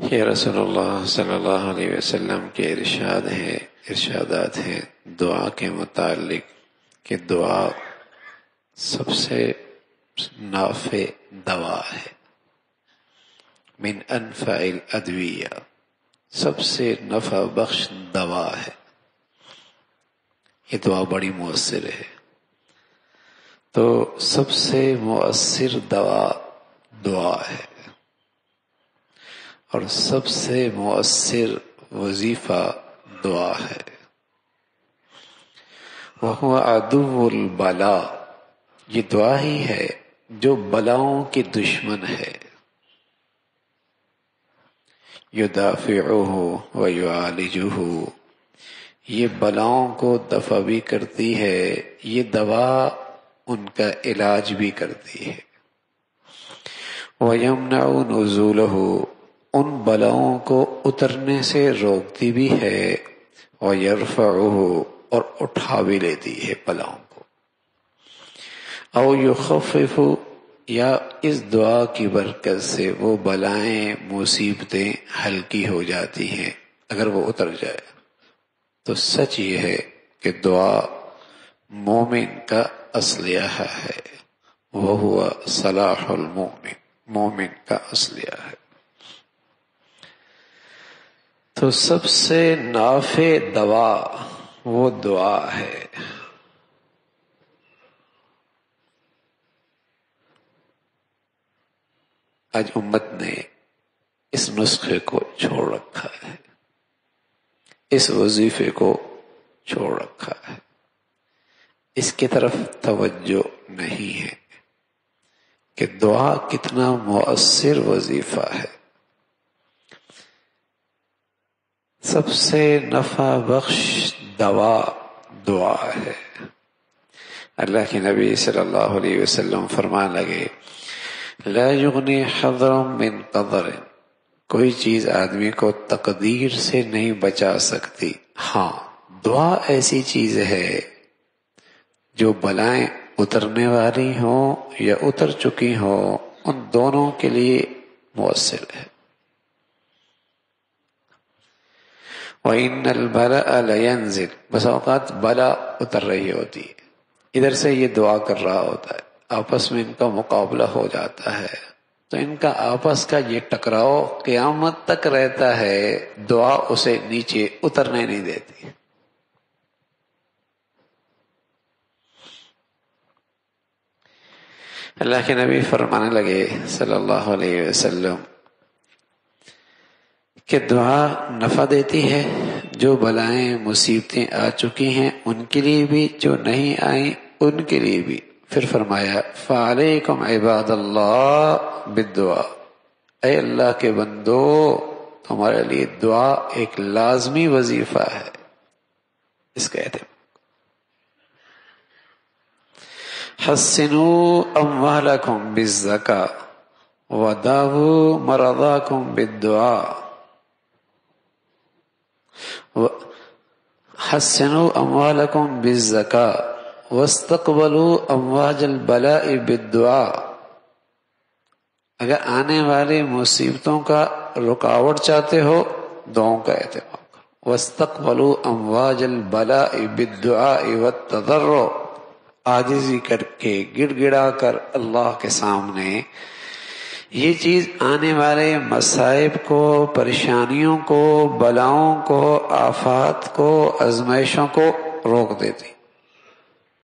یہ رسول اللہ صلی اللہ علیہ وسلم کے ارشادات ہیں دعا کے متعلق کہ دعا سب سے نافع دوا ہے، من انفع الادویہ، سب سے نفع بخش دوا ہے۔ یہ دعا بڑی مؤثر ہے، تو سب سے مؤثر دوا دعا ہے، اور سب سے مؤثر وظیفہ دعا ہے۔ وَهُوَ عَدُوُّ الْبَلَاءِ، یہ دعا ہی ہے جو بلاؤں کی دشمن ہے۔ يُدَافِعُهُ وَيُعَالِجُهُ، یہ بلاؤں کو دفع بھی کرتی ہے، یہ دوا ان کا علاج بھی کرتی ہے۔ وَيَمْنَعُ نُزُولَهُ، ان بلاؤں کو اترنے سے روکتی بھی ہے، وَيَرْفَعُهُ، اور اٹھا بھی لیتی ہے بلاؤں کو۔ او يخفف، یا اس دعا کی برکت سے وہ بلائیں مصیبتیں ہلکی ہو جاتی ہیں اگر وہ اتر جائے۔ تو سچ یہ ہے کہ دعا مومن کا اسلحہ ہے، وہو صلاح المومن، مومن کا اسلحہ ہے۔ تو سب سے نافع دوا وہ دعا ہے۔ آج امت نے اس نسخے کو چھوڑ رکھا ہے، اس وظیفے کو چھوڑ رکھا ہے، اس کی طرف توجہ نہیں ہے کہ دعا کتنا مؤثر وظیفہ ہے، سب سے نفع بخش دوا دعا ہے۔ اللہ کے نبی صلی اللہ علیہ وسلم فرمان لگے، لا یغنی حضر من قدر، کوئی چیز آدمی کو تقدیر سے نہیں بچا سکتی، ہاں دعا ایسی چیز ہے جو بلائیں اترنے والی ہوں یا اتر چکی ہوں، ان دونوں کے لیے مؤثر ہے۔ وَإِنَّ الْبَلَاءَ لَيَنزِلُ، بس اوقات بلا اتر رہی ہوتی ہے، ادھر سے یہ دعا کر رہا ہوتا ہے، آپس میں ان کا مقابلہ ہو جاتا ہے، تو ان کا آپس کا یہ ٹکراؤ قیامت تک رہتا ہے، دعا اسے نیچے اترنے نہیں دیتی۔ اللہ کے نبی فرمانے لگے صلی اللہ علیہ وسلم کہ دعا نفع دیتی ہے، جو بلائیں مصیبتیں آ چکی ہیں ان کے لیے بھی، جو نہیں آئیں ان کے لیے بھی۔ پھر فرمایا فَعَلَيْكُمْ عِبَادَ اللَّهِ بِالدُّعَا، اے اللہ کے بندو تمہارے لیے دعا ایک لازمی وظیفہ ہے، اس کا اہتمام۔ حَسِّنُوا أَمْوَالَكُمْ بِالزَّكَاةِ وَدَاوُوا مَرَضَاكُمْ بِالدُّعَا، حَسِّنُوا أَمْوَالَكُمْ بِالزَّكَاةِ وَاسْتَقْبَلُوا أَمْوَاجَ الْبَلَاءِ بِالدُّعَا، اگر آنے والی مصیبتوں کا رکاوٹ چاہتے ہو دعاؤں کا اہتمام کرو۔ وَاسْتَقْبَلُوا أَمْوَاجَ الْبَلَاءِ بِالدُّعَاءِ وَالتَّضَرُّعِ، عاجزی کر کے گڑ گڑا کر اللہ کے سامنے یہ چیز آنے والے مصائب کو، پریشانیوں کو، بلاؤں کو، آفات کو، آزمائشوں کو روک دیتی۔